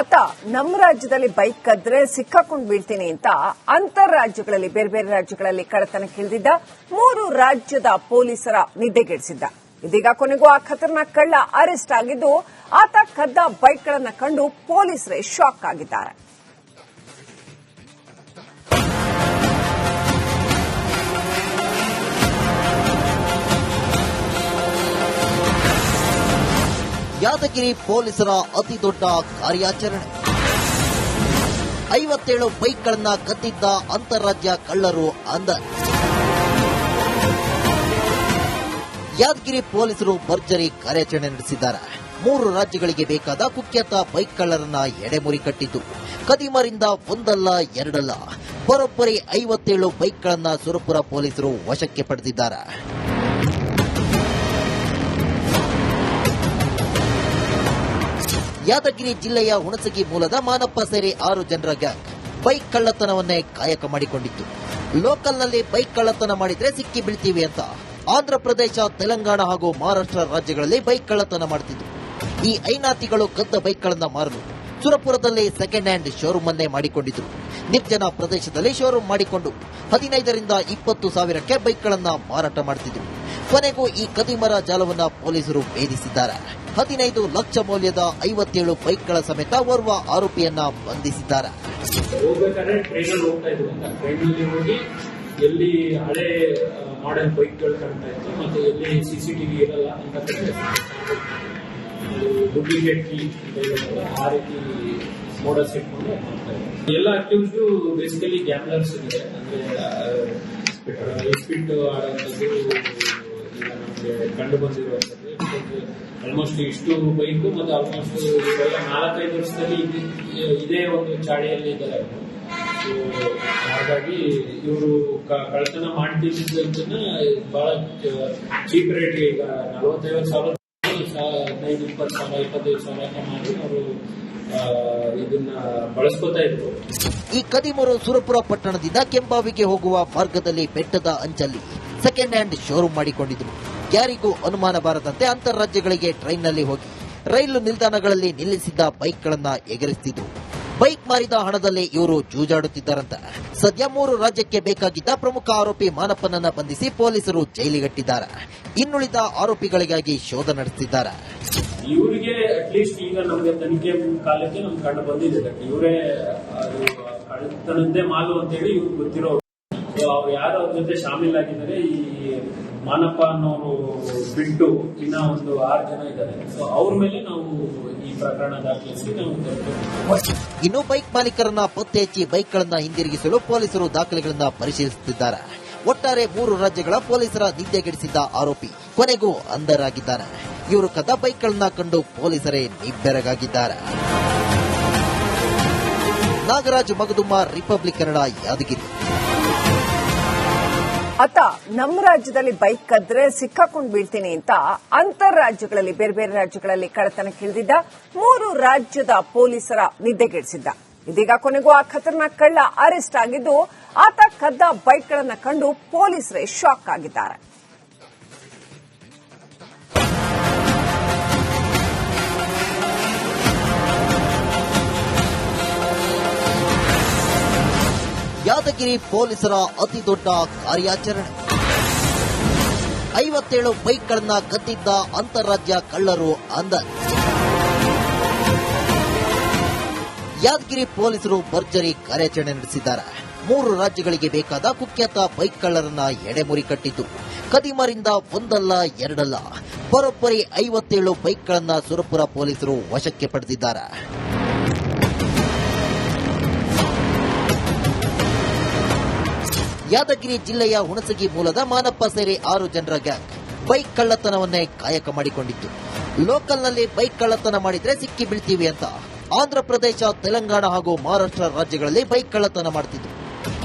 ಆತ ನಮ್ಮ ರಾಜ್ಯದಲ್ಲಿ ಬೈಕ್ ಕದ್ರೆ ಸಿಕ್ಕಾಕೊಂಡು ಬೀಳ್ತೀನಿ ಅಂತ ಅಂತಾರಾಜ್ಯಗಳಲ್ಲಿ ಬೇರೆ ಬೇರೆ ರಾಜ್ಯಗಳಲ್ಲಿ ಕಳ್ಳತನಕ್ಕಿಳಿದಿದ್ದ 3 ರಾಜ್ಯದ ಪೊಲೀಸರ ನಿದ್ದೆಗೆಡಿಸಿದ್ದ. ಇದೀಗ ಕೊನೆಗೂ ಆ ಖತರ್ನಾಕ್ ಕಳ್ಳ ಅರೆಸ್ಟ್ ಆಗಿದ್ದು ಆತ ಕದ್ದ ಬೈಕ್ಗಳನ್ನು ಕಂಡು ಪೊಲೀಸರೇ ಶಾಕ್ ಆಗಿದ್ದಾರೆ. ಯಾದಗಿರಿ ಪೊಲೀಸರ ಅತಿ ದೊಡ್ಡ ಕಾರ್ಯಾಚರಣೆ. 57 ಬೈಕ್ಗಳನ್ನ ಕದ್ದಿದ್ದ ಅಂತಾರಾಜ್ಯ ಕಳ್ಳರು ಅಂದರ್. ಯಾದಗಿರಿ ಪೊಲೀಸರು ಭರ್ಜರಿ ಕಾರ್ಯಾಚರಣೆ ನಡೆಸಿದ್ದಾರೆ. 3 ರಾಜ್ಯಗಳಿಗೆ ಬೇಕಾದ ಕುಖ್ಯಾತ ಬೈಕ್ ಕಳ್ಳರನ್ನ ಎಡೆಮುರಿ ಕಟ್ಟಿದ್ದು ಕದಿಮರಿಂದ ಒಂದಲ್ಲ ಎರಡಲ್ಲ ಬರೋಬ್ಬರಿ 57 ಬೈಕ್ಗಳನ್ನ ಸುರಪುರ ಪೊಲೀಸರು ವಶಕ್ಕೆ ಪಡೆದಿದ್ದಾರೆ. ಯಾದಗಿರಿ ಜಿಲ್ಲೆಯ ಹುಣಸಗಿ ಮೂಲದ ಮಾನಪ್ಪ ಸೇರಿ 6 ಜನರ ಗ್ಯಾಂಗ್ ಬೈಕ್ ಕಳ್ಳತನವನ್ನೇ ಕಾಯಕ ಮಾಡಿಕೊಂಡಿತ್ತು. ಲೋಕಲ್ನಲ್ಲಿ ಬೈಕ್ ಕಳ್ಳತನ ಮಾಡಿದ್ರೆ ಸಿಕ್ಕಿ ಬೀಳ್ತೀವಿ ಅಂತ ಆಂಧ್ರಪ್ರದೇಶ, ತೆಲಂಗಾಣ ಹಾಗೂ ಮಹಾರಾಷ್ಟ್ರ ರಾಜ್ಯಗಳಲ್ಲಿ ಬೈಕ್ ಕಳ್ಳತನ ಮಾಡುತ್ತಿದ್ದು ಈ ಐನಾತಿಗಳು ಕದ್ದ ಬೈಕ್ಗಳನ್ನು ಮಾರಲು ಸುರಪುರದಲ್ಲಿ ಸೆಕೆಂಡ್ ಹ್ಯಾಂಡ್ ಶೋರೂಮ್ ಅನ್ನೇ ಮಾಡಿಕೊಂಡಿದ್ರು. ನಿರ್ಜನ ಪ್ರದೇಶದಲ್ಲಿ ಶೋರೂಮ್ ಮಾಡಿಕೊಂಡು 15 ರಿಂದ 20 ಸಾವಿರಕ್ಕೆ ಬೈಕ್ಗಳನ್ನು ಮಾರಾಟ ಮಾಡುತ್ತಿದ್ರು. ಕೊನೆಗೂ ಈ ಕದಿಮರ ಜಾಲವನ್ನ ಪೊಲೀಸರು ಭೇದಿಸಿದ್ದಾರೆ. 15 ಲಕ್ಷ ಮೌಲ್ಯದ 57 ಬೈಕ್ಗಳ ಸಮೇತ ಓರ್ವ ಆರೋಪಿಯನ್ನ ಬಂಧಿಸಿದ್ದಾರೆ. ಎಲ್ಲಿ ಹಳೆ ಮಾಡೆಲ್ ಬೈಕ್ಗಳು ಕಾಣ್ತಾ ಇತ್ತು ಮತ್ತೆ ಎಲ್ಲಿ ಸಿಸಿಟಿವಿ ಇರಲ್ಲ ಅಂತ ಡೂಪ್ಲಿಕೇಟ್ ಕೀ ಆ ರೀತಿ ಮೋಡಲ್ಸ್ ಇಟ್ಕೊಂಡು ಎಲ್ಲ ಅಕ್ಯೂಸ್ಡ್ ಬೇಸಿಕಲಿ ಗ್ಯಾಮ್ಲರ್ಸ್ ಇದೆ. ಅಂದ್ರೆ ಸ್ಪಿಟ್ ಆಡುವಂಥದ್ದು ಈಗ ನಮಗೆ ಕಂಡು ಬಂದಿರುವಂಥದ್ದು. ಆಲ್ಮೋಸ್ಟ್ ಇಷ್ಟು ಬೈಕು ಮತ್ತೆ ಆಲ್ಮೋಸ್ಟ್ 4-5 ವರ್ಷದಲ್ಲಿ ಇದೇ ಒಂದು ಚಾಳಿಯಲ್ಲಿ ಇದ್ದಾರೆ. ಸೊ ಹಾಗಾಗಿ ಇವರು ಕಳ್ಳತನ ಮಾಡ್ತಿದ್ದನ್ನ ಬಹಳ ಚೀಪ್ ರೇಟ್, ಈಗ 45,000 15-20 ಸಾವಿರ 25 ಸಾವಿರ ಮಾಡಿ ಅವರು ಇದನ್ನ ಬಳಸ್ಕೊತಾ ಇದ್ರು. ಈ ಕದಿಮರು ಸುರಪುರ ಪಟ್ಟಣದಿಂದ ಕೆಂಬಾವಿಗೆ ಹೋಗುವ ಮಾರ್ಗದಲ್ಲಿ ಬೆಟ್ಟದ ಅಂಚಲ್ಲಿ ಸೆಕೆಂಡ್ ಹ್ಯಾಂಡ್ ಶೋರೂಮ್ ಮಾಡಿಕೊಂಡಿದ್ರು. ಯಾರಿಗೂ ಅನುಮಾನ ಬಾರದಂತೆ ಅಂತಾರಾಜ್ಯಗಳಿಗೆ ಟ್ರೈನ್ನಲ್ಲಿ ಹೋಗಿ ರೈಲು ನಿಲ್ದಾಣಗಳಲ್ಲಿ ನಿಲ್ಲಿಸಿದ್ದ ಬೈಕ್ಗಳನ್ನ ಎಗರಿಸುತ್ತಿದ್ರು. ಬೈಕ್ ಮಾರಿದ ಹಣದಲ್ಲಿ ಇವರು ಜೂಜಾಡುತ್ತಿದ್ದಾರಂತೆ. ಸದ್ಯ 3 ರಾಜ್ಯಕ್ಕೆ ಬೇಕಾಗಿದ್ದ ಪ್ರಮುಖ ಆರೋಪಿ ಮಾನಪ್ಪನನ್ನ ಬಂಧಿಸಿ ಪೊಲೀಸರು ಜೈಲಿಗಟ್ಟಿದ್ದಾರೆ. ಇನ್ನುಳಿದ ಆರೋಪಿಗಳಿಗಾಗಿ ಶೋಧ ನಡೆಸುತ್ತಿದ್ದಾರೆ. ಇವರಿಗೆ ಅಟ್ಲೀಸ್ಟ್ ಈಗ ನಮಗೆ ತನಿಖೆ ಕಾಲಕ್ಕೆ ನಮ್ಗೆ ಕಂಡು ಬಂದಿದೆ ಇವರೇ ಕಳ್ಳತನದ್ದೇ ಮಾಲು ಅಂತ ಹೇಳಿ ಇವ್ರಿಗೆ ಗೊತ್ತಿರೋರು. ಅವ್ರು ಯಾರು ಅವ್ರ ಜೊತೆ ಶಾಮೀಲಾಗಿದ್ದಾರೆ ಈ ಮಾನಪ್ಪ ಅನ್ನೋರು ಬಿಟ್ಟು ಇನ್ನ ಒಂದು 6 ಜನ ಇದ್ದಾರೆ. ಸೊ ಅವ್ರ ಮೇಲೆ ನಾವು ಈ ಪ್ರಕರಣ ದಾಖಲಿಸಿ ನಾವು ಇನ್ನು ಬೈಕ್ ಮಾಲೀಕರನ್ನ ಪತ್ತೆ ಹಚ್ಚಿ ಬೈಕ್ಗಳನ್ನ ಹಿಂದಿರುಗಿಸಲು ಪೊಲೀಸರು ದಾಖಲೆಗಳನ್ನ ಪರಿಶೀಲಿಸುತ್ತಿದ್ದಾರೆ. ಒಟ್ಟಾರೆ 3 ರಾಜ್ಯಗಳ ಪೊಲೀಸರ ನಿದ್ದೆಗೆಡಿಸಿದ್ದ ಆರೋಪಿ ಕೊನೆಗೂ ಅಂಧರಾಗಿದ್ದಾರೆ. ಇವರು ಕದ್ದ ಬೈಕ್ಗಳನ್ನ ಕಂಡು ಪೊಲೀಸರೇ ನಿಬ್ಬೆರಗಾಗಿದ್ದಾರೆ. ನಾಗರಾಜ್ ಮಗದುಮ್ಮ, ರಿಪಬ್ಲಿಕ್ ಕನ್ನಡ, ಯಾದಗಿರಿ. ಆತ ನಮ್ಮ ರಾಜ್ಯದಲ್ಲಿ ಬೈಕ್ ಕದ್ರೆ ಸಿಕ್ಕಾಕೊಂಡು ಬೀಳ್ತೀನಿ ಅಂತ ಅಂತಾರಾಜ್ಯಗಳಲ್ಲಿ ಬೇರೆ ಬೇರೆ ರಾಜ್ಯಗಳಲ್ಲಿ ಕಳ್ಳತನಕ್ಕಿಳಿದಿದ್ದ 3 ರಾಜ್ಯದ ಪೊಲೀಸರ ನಿದ್ದೆಗೆಡಿಸಿದ್ದ. ಇದೀಗ ಕೊನೆಗೂ ಆ ಖತರ್ನಾಕ್ ಕಳ್ಳ ಅರೆಸ್ಟ್ ಆಗಿದ್ದು ಆತ ಕದ್ದ ಬೈಕ್ಗಳನ್ನು ಕಂಡು ಪೊಲೀಸರೇ ಶಾಕ್ ಆಗಿದ್ದಾರೆ. ಯಾದಗಿರಿ ಪೊಲೀಸರ ಅತಿ ದೊಡ್ಡ ಕಾರ್ಯಾಚರಣೆ. 57 ಬೈಕ್ಗಳನ್ನ ಕದ್ದಿದ್ದ ಅಂತಾರಾಜ್ಯ ಕಳ್ಳರು ಅಂದರ್. ಯಾದಗಿರಿ ಪೊಲೀಸರು ಭರ್ಜರಿ ಕಾರ್ಯಾಚರಣೆ ನಡೆಸಿದ್ದಾರೆ. 3 ರಾಜ್ಯಗಳಿಗೆ ಬೇಕಾದ ಕುಖ್ಯಾತ ಬೈಕ್ ಕಳ್ಳರನ್ನ ಎಡೆಮುರಿ ಕಟ್ಟಿದ್ದು ಕದಿಮರಿಂದ ಒಂದಲ್ಲ ಎರಡಲ್ಲ ಬರೋಬ್ಬರಿ 57 ಬೈಕ್ಗಳನ್ನ ಸುರಪುರ ಪೊಲೀಸರು ವಶಕ್ಕೆ ಪಡೆದಿದ್ದಾರೆ. ಯಾದಗಿರಿ ಜಿಲ್ಲೆಯ ಹುಣಸಗಿ ಮೂಲದ ಮಾನಪ್ಪ ಸೇರಿ 6 ಜನರ ಗ್ಯಾಂಗ್ ಬೈಕ್ ಕಳ್ಳತನವನ್ನೇ ಕಾಯಕ ಮಾಡಿಕೊಂಡಿತ್ತು. ಲೋಕಲ್ನಲ್ಲಿ ಬೈಕ್ ಕಳ್ಳತನ ಮಾಡಿದ್ರೆ ಸಿಕ್ಕಿ ಬೀಳ್ತೀವಿ ಅಂತ ಆಂಧ್ರಪ್ರದೇಶ, ತೆಲಂಗಾಣ ಹಾಗೂ ಮಹಾರಾಷ್ಟ್ರ ರಾಜ್ಯಗಳಲ್ಲಿ ಬೈಕ್ ಕಳ್ಳತನ ಮಾಡುತ್ತಿದ್ರು.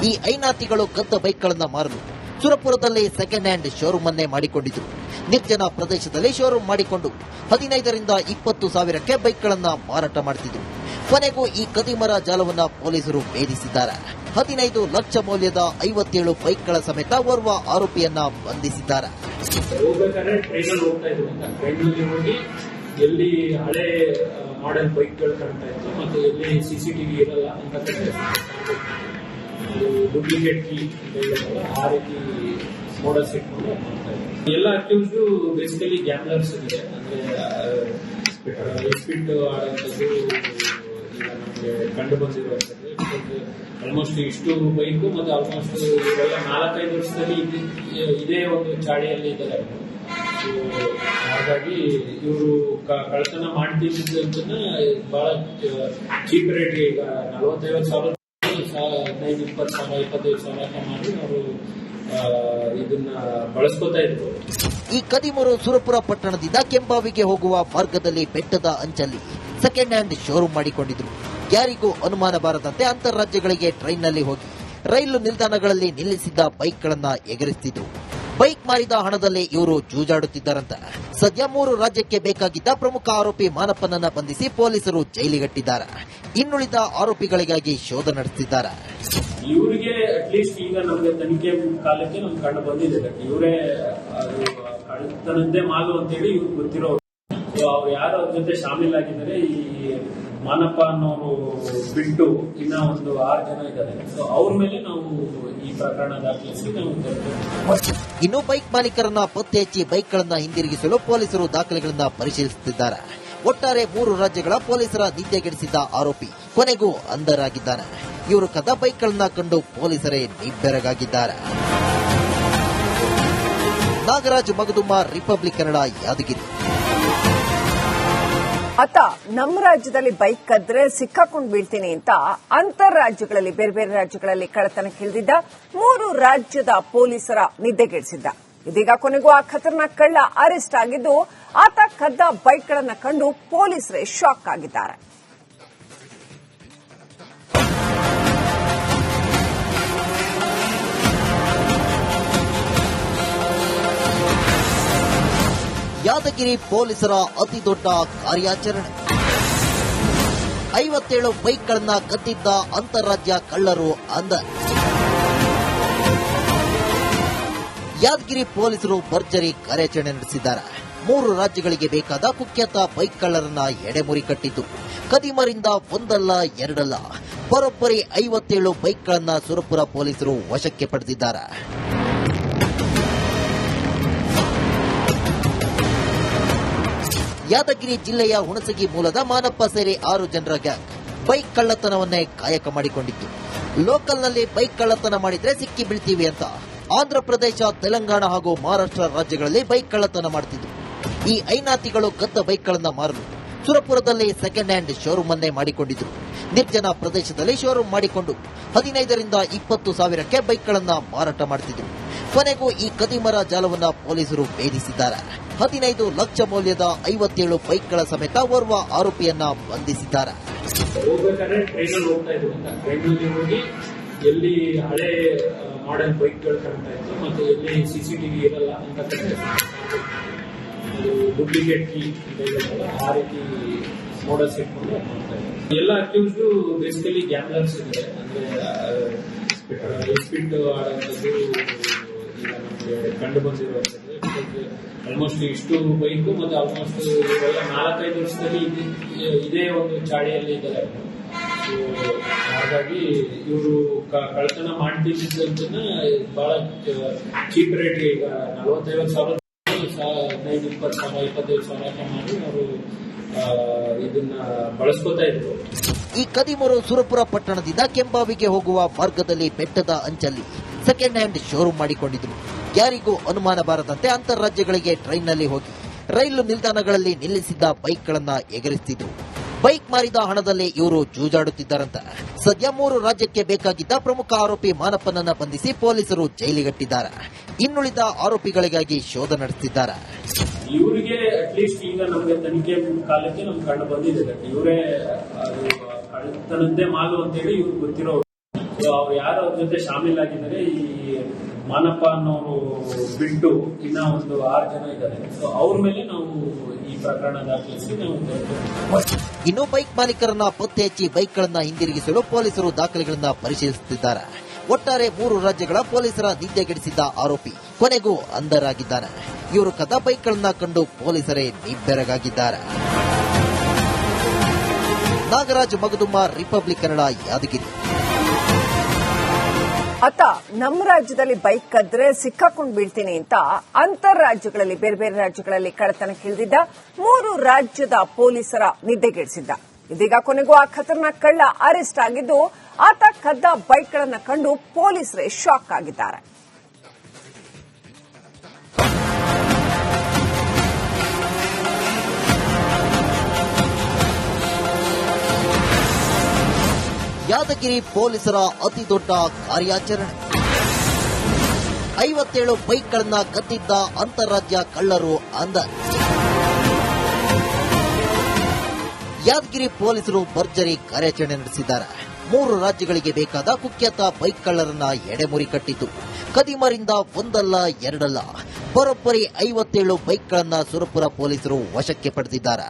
ಈ ಐನಾತಿಗಳು ಕದ್ದ ಬೈಕ್ಗಳನ್ನ ಮಾರಲು ಸುರಪುರದಲ್ಲಿ ಸೆಕೆಂಡ್ ಹ್ಯಾಂಡ್ ಶೋರೂಮ್ ಅನ್ನೇ ಮಾಡಿಕೊಂಡಿದ್ರು. ನಿರ್ಜನ ಪ್ರದೇಶದಲ್ಲಿ ಶೋರೂಮ್ ಮಾಡಿಕೊಂಡು 15 ರಿಂದ 20 ಸಾವಿರಕ್ಕೆ ಬೈಕ್ಗಳನ್ನ ಮಾರಾಟ ಮಾಡುತ್ತಿದ್ರು. ಕೊನೆಗೂ ಈ ಕದಿಮರ ಜಾಲವನ್ನ ಪೊಲೀಸರು ಭೇದಿಸಿದ್ದಾರೆ. 15 ಲಕ್ಷ ಮೌಲ್ಯದ 57 ಬೈಕ್ಗಳ ಸಮೇತ ಓರ್ವ ಆರೋಪಿಯನ್ನ ಬಂಧಿಸಿದ್ದಾರೆ. ಹೋಗ್ಬೇಕಾದ್ರೆ ಟ್ರೈನಲ್ಲಿ ಹೋಗ್ತಾ ಇದ್ರು. ಟ್ರೈನಲ್ಲಿ ಹೋಗಿ ಎಲ್ಲಿ ಹಳೆ ಮಾಡೆಲ್ ಬೈಕ್ಗಳು ಕಾಣ್ತಾ ಇತ್ತು, ಮತ್ತೆ ಎಲ್ಲಿ CCTV ಇರಲ್ಲ ಅಂತ ಡೂಪ್ಲಿಕೇಟ್ ಕೀ ಅಂತ ಹೇಳಿದ್ರಲ್ಲ, ಆ ರೀತಿ ಮೋಡಲ್ಸ್ ಇಟ್ಕೊಂಡು ಮಾಡ್ತಾ ಇತ್ತು. ಎಲ್ಲ ಅಕ್ಯೂಸ್ಡ್ ಬೇಸಿಕಲಿ ಗ್ಯಾಮ್ಲರ್ಸ್ ಇದೆ, ಅಂದ್ರೆ ಸ್ಪಿಟ್ ಆಡುವಂಥದ್ದು ಈಗ ನಮಗೆ ಕಂಡು ಬಂದಿರುವಂಥದ್ದು. ಆಲ್ಮೋಸ್ಟ್ ಇಷ್ಟು ಬೈಕು ಮತ್ತೆ ಆಲ್ಮೋಸ್ಟ್ ಇವೆಲ್ಲ 4-5 ವರ್ಷದಲ್ಲಿ ಇದೇ ಒಂದು ಚಾಳಿಯಲ್ಲಿ ಇದ್ದಾರೆ. ಹಾಗಾಗಿ ಇವರು ಕಳ್ಳತನ ಮಾಡ್ತಿದ್ದನ್ನ ಬಹಳ ಚೀಪ್ ರೇಟ್, ಈಗ 40-50 ಸಾವಿರ, 15-20 ಸಾವಿರ, 25 ಸಾವಿರ ಮಾಡಿ ಅವರು ಇದನ್ನ ಬಳಸ್ಕೊತಾ ಇದ್ರು. ಈ ಕದಿಮರು ಸುರಪುರ ಪಟ್ಟಣದಿಂದ ಕೆಂಬಾವಿಗೆ ಹೋಗುವ ಮಾರ್ಗದಲ್ಲಿ ಬೆಟ್ಟದ ಅಂಚಲ್ಲಿ ಸೆಕೆಂಡ್ ಹ್ಯಾಂಡ್ ಶೋರೂಮ್ ಮಾಡಿಕೊಂಡಿದ್ರು. ಯಾರಿಗೂ ಅನುಮಾನ ಬಾರದಂತೆ ಅಂತಾರಾಜ್ಯಗಳಿಗೆ ಟ್ರೈನ್ನಲ್ಲಿ ಹೋಗಿ ರೈಲು ನಿಲ್ದಾಣಗಳಲ್ಲಿ ನಿಲ್ಲಿಸಿದ್ದ ಬೈಕ್ಗಳನ್ನ ಎಗರಿಸುತ್ತಿದ್ರು. ಬೈಕ್ ಮಾರಿದ ಹಣದಲ್ಲಿ ಇವರು ಜೂಜಾಡುತ್ತಿದ್ದಾರಂತ. ಸದ್ಯ 3 ರಾಜ್ಯಕ್ಕೆ ಬೇಕಾಗಿದ್ದ ಪ್ರಮುಖ ಆರೋಪಿ ಮಾನಪ್ಪನನ್ನ ಬಂಧಿಸಿ ಪೊಲೀಸರು ಜೈಲಿಗಟ್ಟಿದ್ದಾರೆ. ಇನ್ನುಳಿದ ಆರೋಪಿಗಳಿಗಾಗಿ ಶೋಧ ನಡೆಸುತ್ತಿದ್ದಾರೆ. ಇವರಿಗೆ ಅಟ್ಲೀಸ್ಟ್ ಈಗ ನಮಗೆ ತನಿಖೆ ಕಾಲಕ್ಕೆ ನಮ್ಗೆ ಕಂಡು ಬಂದಿದೆ, ಇವರೇ ಅದು ಕಳ್ಳತನದ್ದೇ ಮಾಲು ಅಂತೇಳಿ ಇವ್ರಿಗೆ ಗೊತ್ತಿರೋರು. ಅವ್ರು ಯಾರು ಅವ್ರ ಜೊತೆ ಶಾಮೀಲಾಗಿದ್ದಾರೆ, ಈ ಮಾನಪ್ಪ ಅನ್ನೋರು ಬಿಟ್ಟು ಇನ್ನ ಒಂದು 6 ಜನ ಇದ್ದಾರೆ. ಸೊ ಅವ್ರ ಮೇಲೆ ನಾವು ಈ ಪ್ರಕರಣ ದಾಖಲಿಸಿ ನಾವು ಇನ್ನು ಬೈಕ್ ಮಾಲೀಕರನ್ನ ಪತ್ತೆ ಹಚ್ಚಿ ಬೈಕ್ಗಳನ್ನ ಹಿಂದಿರುಗಿಸಲು ಪೊಲೀಸರು ದಾಖಲೆಗಳನ್ನ ಪರಿಶೀಲಿಸುತ್ತಿದ್ದಾರೆ. ಒಟ್ಟಾರೆ 3 ರಾಜ್ಯಗಳ ಪೊಲೀಸರ ನಿದ್ದೆಗೆಡಿಸಿದ್ದ ಆರೋಪಿ ಕೊನೆಗೂ ಅಂಧರಾಗಿದ್ದಾನೆ. ಇವರು ಕದ್ದ ಬೈಕ್ಗಳನ್ನ ಕಂಡು ಪೊಲೀಸರೇ ನಿಬ್ಬೆರಗಾಗಿದ್ದಾರೆ. ನಾಗರಾಜ್ ಮಗದುಮ್ಮ, ರಿಪಬ್ಲಿಕ್ ಕನ್ನಡ, ಯಾದಗಿರಿ. ಆತ ನಮ್ಮ ರಾಜ್ಯದಲ್ಲಿ ಬೈಕ್ ಕದ್ರೆ ಸಿಕ್ಕಾಕೊಂಡು ಬೀಳ್ತೀನಿ ಅಂತ ಅಂತಾರಾಜ್ಯಗಳಲ್ಲಿ ಬೇರೆ ಬೇರೆ ರಾಜ್ಯಗಳಲ್ಲಿ ಕಳ್ಳತನಕ್ಕಿಳಿದಿದ್ದ 3 ರಾಜ್ಯದ ಪೊಲೀಸರ ನಿದ್ದೆಗೆಡಿಸಿದ್ದ. ಇದೀಗ ಕೊನೆಗೂ ಆ ಖತರ್ನಾಕ್ ಕಳ್ಳ ಅರೆಸ್ಟ್ ಆಗಿದ್ದು, ಆತ ಕದ್ದ ಬೈಕ್ಗಳನ್ನ ಕಂಡು ಪೊಲೀಸರೇ ಶಾಕ್ ಆಗಿದ್ದಾರೆ. ಯಾದಗಿರಿ ಪೊಲೀಸರ ಅತಿ ದೊಡ್ಡ ಕಾರ್ಯಾಚರಣೆ. 57 ಬೈಕ್ಗಳನ್ನ ಕದ್ದಿದ್ದ ಅಂತಾರಾಜ್ಯ ಕಳ್ಳರು ಅಂದ. ಯಾದಗಿರಿ ಪೊಲೀಸರು ಭರ್ಜರಿ ಕಾರ್ಯಾಚರಣೆ ನಡೆಸಿದ್ದಾರೆ. 3 ರಾಜ್ಯಗಳಿಗೆ ಬೇಕಾದ ಕುಖ್ಯಾತ ಬೈಕ್ ಕಳ್ಳರನ್ನ ಎಡೆಮುರಿ ಕಟ್ಟಿದ್ದು. ಕದಿಮರಿಂದ ಒಂದಲ್ಲ ಎರಡಲ್ಲ ಬರೋಬ್ಬರಿ 57 ಬೈಕ್ಗಳನ್ನ ಸುರಪುರ ಪೊಲೀಸರು ವಶಕ್ಕೆ ಪಡೆದಿದ್ದಾರೆ. ಯಾದಗಿರಿ ಜಿಲ್ಲೆಯ ಹುಣಸಗಿ ಮೂಲದ ಮಾನಪ್ಪ ಸೇರಿ 6 ಜನರ ಗ್ಯಾಂಗ್ ಬೈಕ್ ಕಳ್ಳತನವನ್ನೇ ಕಾಯಕ ಮಾಡಿಕೊಂಡಿತ್ತು. ಲೋಕಲ್ನಲ್ಲಿ ಬೈಕ್ ಕಳ್ಳತನ ಮಾಡಿದ್ರೆ ಸಿಕ್ಕಿ ಬೀಳ್ತೀವಿ ಅಂತ ಆಂಧ್ರಪ್ರದೇಶ, ತೆಲಂಗಾಣ ಹಾಗೂ ಮಹಾರಾಷ್ಟ್ರ ರಾಜ್ಯಗಳಲ್ಲಿ ಬೈಕ್ ಕಳ್ಳತನ ಮಾಡುತ್ತಿದ್ದು. ಈ ಐನಾತಿಗಳು ಕದ್ದ ಬೈಕ್ಗಳನ್ನ ಮಾರಲು ಸುರಪುರದಲ್ಲಿ ಸೆಕೆಂಡ್ ಹ್ಯಾಂಡ್ ಶೋರೂಮ್ ಅನ್ನೇ ಮಾಡಿಕೊಂಡಿದ್ರು. ನಿರ್ಜನ ಪ್ರದೇಶದಲ್ಲಿ ಶೋರೂಮ್ ಮಾಡಿಕೊಂಡು 15ರಿಂದ 20 ಸಾವಿರಕ್ಕೆ ಬೈಕ್ಗಳನ್ನ ಮಾರಾಟ ಮಾಡುತ್ತಿದ್ರು. ಕೊನೆಗೂ ಈ ಕದಿಮರ ಜಾಲವನ್ನ ಪೊಲೀಸರು ಭೇದಿಸಿದ್ದಾರೆ. 15 ಲಕ್ಷ ಮೌಲ್ಯದ 57 ಬೈಕ್ಗಳ ಸಮೇತ ಓರ್ವ ಆರೋಪಿಯನ್ನ ಬಂಧಿಸಿದ್ದಾರೆ. ಹೋಗ್ಬೇಕಾದ್ರೆ ಟ್ರೈನಲ್ಲಿ ಹೋಗ್ತಾ ಇದ್ರು ಅಂತ, ಟ್ರೈನಲ್ಲಿ ಹೋಗಿ ಎಲ್ಲಿ ಹಳೆ ಮಾಡೆಲ್ ಬೈಕ್ಗಳು ಕಾಣ್ತಾ ಇತ್ತು, ಮತ್ತೆ ಎಲ್ಲಿ CCTV ಇರಲ್ಲ ಅಂತ ಡೂಪ್ಲಿಕೇಟ್ ಕೀ ಅಂತ ಹೇಳಿದ್ರಲ್ಲ, ಆ ರೀತಿ ಮೋಡಲ್ಸ್ ಇಟ್ಕೊಂಡು ಮಾಡ್ತಾ ಇದ್ರು. ಎಲ್ಲ ಅಕ್ಯೂಸ್ಡ್ ಬೇಸಿಕಲಿ ಗ್ಯಾಮ್ಲರ್ಸ್ ಇದೆ, ಅಂದ್ರೆ ಸ್ಪಿಟ್ ಆಡುವಂಥದ್ದು ಈಗ ನಮಗೆ ಕಂಡು ಬಂದಿರುವಂಥದ್ದು. ಆಲ್ಮೋಸ್ಟ್ ಇಷ್ಟು ಬೈಕು ಮತ್ತೆ ಆಲ್ಮೋಸ್ಟ್ ಇವೆಲ್ಲ 4-5 ವರ್ಷದಲ್ಲಿ ಇದೇ ಒಂದು ಚಾಳಿಯಲ್ಲಿ ಇದ್ದಾರೆ. ಹಾಗಾಗಿ ಇವರು ಕಳ್ಳತನ ಮಾಡ್ತಿದ್ದನ್ನ ಬಹಳ ಚೀಪ್ ರೇಟ್, ಈಗ 40-50 ಸಾವಿರ, 15-20 ಸಾವಿರ, 25 ಸಾವಿರ ಮಾಡಿ ಅವರು ಇದನ್ನ ಬಳಸ್ಕೊತಾ ಇದ್ರು. ಈ ಕದಿಮರು ಸುರಪುರ ಪಟ್ಟಣದಿಂದ ಕೆಂಬಾವಿಗೆ ಹೋಗುವ ಮಾರ್ಗದಲ್ಲಿ ಬೆಟ್ಟದ ಅಂಚಲ್ಲಿ ಸೆಕೆಂಡ್ ಹ್ಯಾಂಡ್ ಶೋರೂಮ್ ಮಾಡಿಕೊಂಡಿದ್ರು. ಯಾರಿಗೂ ಅನುಮಾನ ಬಾರದಂತೆ ಅಂತಾರಾಜ್ಯಗಳಿಗೆ ಟ್ರೈನ್ನಲ್ಲಿ ಹೋಗಿ ರೈಲು ನಿಲ್ದಾಣಗಳಲ್ಲಿ ನಿಲ್ಲಿಸಿದ್ದ ಬೈಕ್ಗಳನ್ನ ಎಗರಿಸುತ್ತಿದ್ರು. ಬೈಕ್ ಮಾರಿದ ಹಣದಲ್ಲಿ ಇವರು ಜೂಜಾಡುತ್ತಿದ್ದಾರಂತ. ಸದ್ಯ 3 ರಾಜ್ಯಕ್ಕೆ ಬೇಕಾಗಿದ್ದ ಪ್ರಮುಖ ಆರೋಪಿ ಮಾನಪ್ಪನನ್ನ ಬಂಧಿಸಿ ಪೊಲೀಸರು ಜೈಲಿಗಟ್ಟಿದ್ದಾರೆ. ಇನ್ನುಳಿದ ಆರೋಪಿಗಳಿಗಾಗಿ ಶೋಧ ನಡೆಸುತ್ತಿದ್ದಾರೆ. ಇವರಿಗೆ ಅಟ್ಲೀಸ್ಟ್ ಈಗ ನಮಗೆ ತನಿಖೆ ಕಾಲಕ್ಕೆ ನಮ್ಗೆ ಕಂಡು ಬಂದಿದೆ, ಇವರೇ ಅದು ಕಳ್ಳತನದ್ದೇ ಮಾಲು ಅಂತೇಳಿ ಇವ್ರಿಗೆ ಗೊತ್ತಿರೋರು. ಅವ್ರು ಯಾರು ಅವ್ರ ಜೊತೆ ಶಾಮೀಲಾಗಿದ್ದಾರೆ, ಈ ಮಾನಪ್ಪ ಅನ್ನೋರು ಬಿಟ್ಟು ಇನ್ನ ಒಂದು 6 ಜನ ಇದ್ದಾರೆ. ಸೊ ಅವ್ರ ಮೇಲೆ ನಾವು ಈ ಪ್ರಕರಣ ದಾಖಲಿಸಿ ನಾವು ಇನ್ನು ಬೈಕ್ ಮಾಲೀಕರನ್ನ ಪತ್ತೆ ಹಚ್ಚಿ ಬೈಕ್ಗಳನ್ನ ಹಿಂದಿರುಗಿಸಲು ಪೊಲೀಸರು ದಾಖಲೆಗಳನ್ನ ಪರಿಶೀಲಿಸುತ್ತಿದ್ದಾರೆ. ಒಟ್ಟಾರೆ 3 ರಾಜ್ಯಗಳ ಪೊಲೀಸರ ನಿದ್ದೆಗೆಡಿಸಿದ್ದ ಆರೋಪಿ ಕೊನೆಗೂ ಅಂಧರಾಗಿದ್ದಾನೆ. ಇವರು ಕದ್ದ ಬೈಕ್ಗಳನ್ನ ಕಂಡು ಪೊಲೀಸರೇ ನಿಬ್ಬೆರಗಾಗಿದ್ದಾರೆ. ನಾಗರಾಜ್ ಮಗದುಮ್ಮ, ರಿಪಬ್ಲಿಕ್ ಕನ್ನಡ, ಯಾದಗಿರಿ. ಆತ ನಮ್ಮ ರಾಜ್ಯದಲ್ಲಿ ಬೈಕ್ ಕದ್ರೆ ಸಿಕ್ಕಾಕೊಂಡು ಬೀಳ್ತೀನಿ ಅಂತ ಅಂತರ್ ರಾಜ್ಯಗಳಲ್ಲಿ ಬೇರೆ ಬೇರೆ ರಾಜ್ಯಗಳಲ್ಲಿ ಕಳ್ಳತನಕ್ಕಿಳಿದಿದ್ದ 3 ರಾಜ್ಯದ ಪೊಲೀಸರ ನಿದ್ದೆಗೆಡಿಸಿದ್ದ. ಇದೀಗ ಕೊನೆಗೂ ಆ ಖತರ್ನಾಕ್ ಕಳ್ಳ ಅರೆಸ್ಟ್ ಆಗಿದ್ದು, ಆತ ಕದ್ದ ಬೈಕ್ಗಳನ್ನು ಕಂಡು ಪೊಲೀಸರೇ ಶಾಕ್ ಆಗಿದ್ದಾರೆ. ಯಾದಗಿರಿ ಪೊಲೀಸರ ಅತಿ ದೊಡ್ಡ ಕಾರ್ಯಾಚರಣೆ. 57 ಬೈಕ್ಗಳನ್ನ ಕದ್ದಿದ್ದ ಅಂತಾರಾಜ್ಯ ಕಳ್ಳರು ಅಂದರ್. ಯಾದಗಿರಿ ಪೊಲೀಸರು ಭರ್ಜರಿ ಕಾರ್ಯಾಚರಣೆ ನಡೆಸಿದ್ದಾರೆ. 3 ರಾಜ್ಯಗಳಿಗೆ ಬೇಕಾದ ಕುಖ್ಯಾತ ಬೈಕ್ ಕಳ್ಳರನ್ನ ಎಡೆಮುರಿ ಕಟ್ಟಿತು. ಕದಿಮರಿಂದ ಒಂದಲ್ಲ ಎರಡಲ್ಲ ಬರೋಬ್ಬರಿ 57 ಬೈಕ್ಗಳನ್ನ ಸುರಪುರ ಪೊಲೀಸರು ವಶಕ್ಕೆ ಪಡೆದಿದ್ದಾರೆ.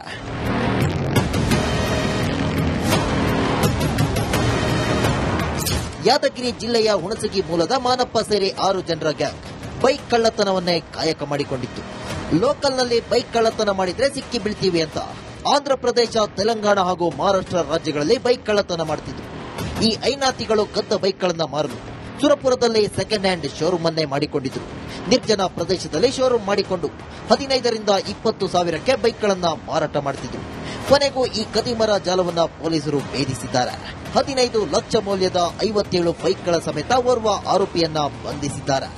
ಯಾದಗಿರಿ ಜಿಲ್ಲೆಯ ಹುಣಸಗಿ ಮೂಲದ ಮಾನಪ್ಪ ಸೇರಿ 6 ಜನರ ಗ್ಯಾಂಗ್ ಬೈಕ್ ಕಳ್ಳತನವನ್ನೇ ಕಾಯಕ ಮಾಡಿಕೊಂಡಿತ್ತು. ಲೋಕಲ್ನಲ್ಲಿ ಬೈಕ್ ಕಳ್ಳತನ ಮಾಡಿದ್ರೆ ಸಿಕ್ಕಿ ಬೀಳ್ತೀವಿ ಅಂತ ಆಂಧ್ರಪ್ರದೇಶ, ತೆಲಂಗಾಣ ಹಾಗೂ ಮಹಾರಾಷ್ಟ್ರ ರಾಜ್ಯಗಳಲ್ಲಿ ಬೈಕ್ ಕಳ್ಳತನ ಮಾಡುತ್ತಿದ್ರು. ಈ ಐನಾತಿಗಳು ಕದ್ದ ಬೈಕ್ಗಳನ್ನ ಮಾರಲು ಸುರಪುರದಲ್ಲಿ ಸೆಕೆಂಡ್ ಹ್ಯಾಂಡ್ ಶೋರೂಮ್ ಅನ್ನೇ ಮಾಡಿಕೊಂಡಿದ್ರು. ನಿರ್ಜನ ಪ್ರದೇಶದಲ್ಲಿ ಶೋರೂಮ್ ಮಾಡಿಕೊಂಡು 15 ರಿಂದ 20 ಸಾವಿರಕ್ಕೆ ಬೈಕ್ಗಳನ್ನ ಮಾರಾಟ ಮಾಡುತ್ತಿದ್ರು. ಕೊನೆಗೂ ಈ ಕದಿಮರ ಜಾಲವನ್ನ ಪೊಲೀಸರು ಭೇದಿಸಿದ್ದಾರೆ. 15 ಲಕ್ಷ ಮೌಲ್ಯದ 57 ಬೈಕ್ಗಳ ಸಮೇತ ಓರ್ವ ಆರೋಪಿಯನ್ನ ಬಂಧಿಸಿದ್ದಾರೆ.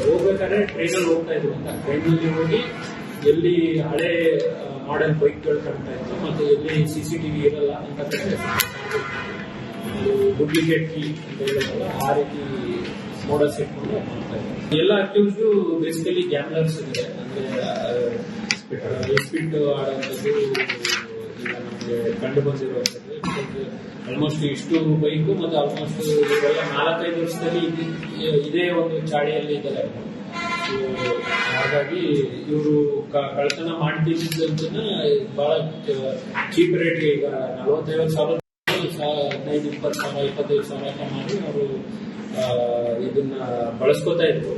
ಹೋಗ್ಬೇಕಾದ್ರೆ ಟ್ರೈನಲ್ಲಿ ಹೋಗ್ತಾ ಇದ್ರು ಅಂತ ಟ್ರೈನಲ್ಲಿ ಹೋಗಿ ಎಲ್ಲಿ ಹಳೆ ಮಾಡೆಲ್ ಬೈಕ್ಗಳು ಕಾಣ್ತಾ ಇತ್ತು ಮತ್ತೆ ಎಲ್ಲಿ ಸಿಸಿಟಿವಿ ಇರಲ್ಲ ಅಂತ ಡೂಪ್ಲಿಕೇಟ್ ಕೀ ಅಂತ ಹೇಳೋದಲ್ಲ, ಆ ರೀತಿ ಮೋಡಸ್ ಇಟ್ಕೊಂಡು ಮಾಡ್ತಾ ಇದ್ರು. ಎಲ್ಲ ಅಕ್ಯೂಸ್ ಬೇಸಿಕಲಿ ಗ್ಯಾಮ್ಲರ್ಸ್ ಇದೆ. ಅಂದ್ರೆ ಸ್ಪಿಟ್ ಆಡುವಂಥದ್ದು ಈಗ ನಮಗೆ ಕಂಡು ಬಂದಿರುವಂಥದ್ದು. ಆಲ್ಮೋಸ್ಟ್ ಇಷ್ಟು ಬೈಕು ಮತ್ತು ಆಲ್ಮೋಸ್ಟ್ ಇವೆಲ್ಲ 4-5 ವರ್ಷದಲ್ಲಿ ಇದೇ ಒಂದು ಚಾಳಿಯಲ್ಲಿ ಇದ್ದಾರೆ. ಹಾಗಾಗಿ ಇವರು ಕಳ್ಳತನ ಮಾಡ್ತಿದ್ದನ್ನ ಬಹಳ ಚೀಪ್ ರೇಟ್ಗೆ ಈಗ 45 ಸಾವಿರ 15-20 ಸಾವಿರ 25 ಸಾವಿರ ಅಂತ ಮಾಡಿ ಅವರು ಇದನ್ನ ಬಳಸ್ಕೋತಾ ಇದ್ರು.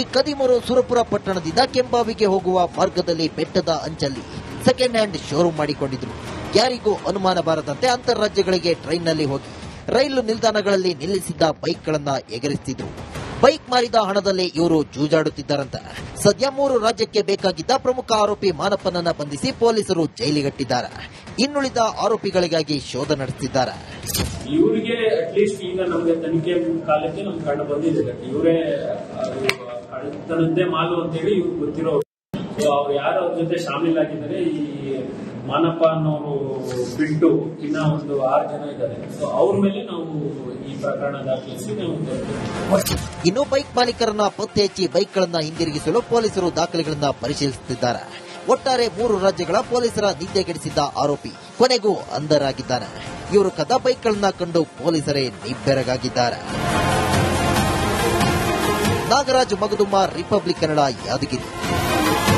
ಈ ಕದಿಮರು ಸುರಪುರ ಪಟ್ಟಣದಿಂದ ಕೆಂಬಾವಿಗೆ ಹೋಗುವ ಮಾರ್ಗದಲ್ಲಿ ಬೆಟ್ಟದ ಅಂಚಲ್ಲಿ ಸೆಕೆಂಡ್ ಹ್ಯಾಂಡ್ ಶೋರೂಮ್ ಮಾಡಿಕೊಂಡಿದ್ರು. ಯಾರಿಗೂ ಅನುಮಾನ ಬಾರದಂತೆ ಅಂತಾರಾಜ್ಯಗಳಿಗೆ ಟ್ರೈನ್ನಲ್ಲಿ ಹೋಗಿ ರೈಲು ನಿಲ್ದಾಣಗಳಲ್ಲಿ ನಿಲ್ಲಿಸಿದ್ದ ಬೈಕ್ಗಳನ್ನ ಎಗರಿಸುತ್ತಿದ್ರು. ಬೈಕ್ ಮಾರಿದ ಹಣದಲ್ಲಿ ಇವರು ಜೂಜಾಡುತ್ತಿದ್ದಾರಂತೆ. ಸದ್ಯ 3 ರಾಜ್ಯಕ್ಕೆ ಬೇಕಾಗಿದ್ದ ಪ್ರಮುಖ ಆರೋಪಿ ಮಾನಪ್ಪನನ್ನ ಬಂಧಿಸಿ ಪೊಲೀಸರು ಜೈಲಿಗಟ್ಟಿದ್ದಾರೆ. ಇನ್ನುಳಿದ ಆರೋಪಿಗಳಿಗಾಗಿ ಶೋಧ ನಡೆಸುತ್ತಿದ್ದಾರೆ. ಇವರಿಗೆ ಅಟ್ಲೀಸ್ಟ್ ಈಗ ನಮಗೆ ತನಿಖೆ ಕಾಲಕ್ಕೆ ನಮ್ಗೆ ಕಂಡು ಬಂದಿದೆ. ಇವರೇ ಕಳ್ಳತನದ್ದೇ ಮಾಲು ಅಂತೇಳಿ ಇವ್ರಿಗೆ ಗೊತ್ತಿರೋ ಅವ್ರು ಯಾರು ಅವ್ರ ಜೊತೆ ಶಾಮೀಲಾಗಿದ್ದಾರೆ. ಈ ಮಾನಪ್ಪ ಅನ್ನೋರು ಬಿಟ್ಟು ಇನ್ನ ಒಂದು 6 ಜನ ಇದ್ದಾರೆ. ಸೊ ಅವ್ರ ಮೇಲೆ ನಾವು ಈ ಪ್ರಕರಣ ದಾಖಲಿಸಿ ನಾವು ಇನ್ನು ಬೈಕ್ ಮಾಲೀಕರನ್ನ ಪತ್ತೆ ಹಚ್ಚಿ ಬೈಕ್ಗಳನ್ನ ಹಿಂದಿರುಗಿಸಲು ಪೊಲೀಸರು ದಾಖಲೆಗಳನ್ನ ಪರಿಶೀಲಿಸುತ್ತಿದ್ದಾರೆ. ಒಟ್ಟಾರೆ 3 ರಾಜ್ಯಗಳ ಪೊಲೀಸರ ನಿದ್ದೆಗೆಡಿಸಿದ್ದ ಆರೋಪಿ ಕೊನೆಗೂ ಅಂಧರಾಗಿದ್ದಾನೆ. ಇವರು ಕದ್ದ ಬೈಕ್ಗಳನ್ನ ಕಂಡು ಪೊಲೀಸರೇ ನಿಬ್ಬೆರಗಾಗಿದ್ದಾರೆ. ನಾಗರಾಜ್ ಮಗದುಮ್ಮ, ರಿಪಬ್ಲಿಕ್ ಕನ್ನಡ, ಯಾದಗಿರಿ.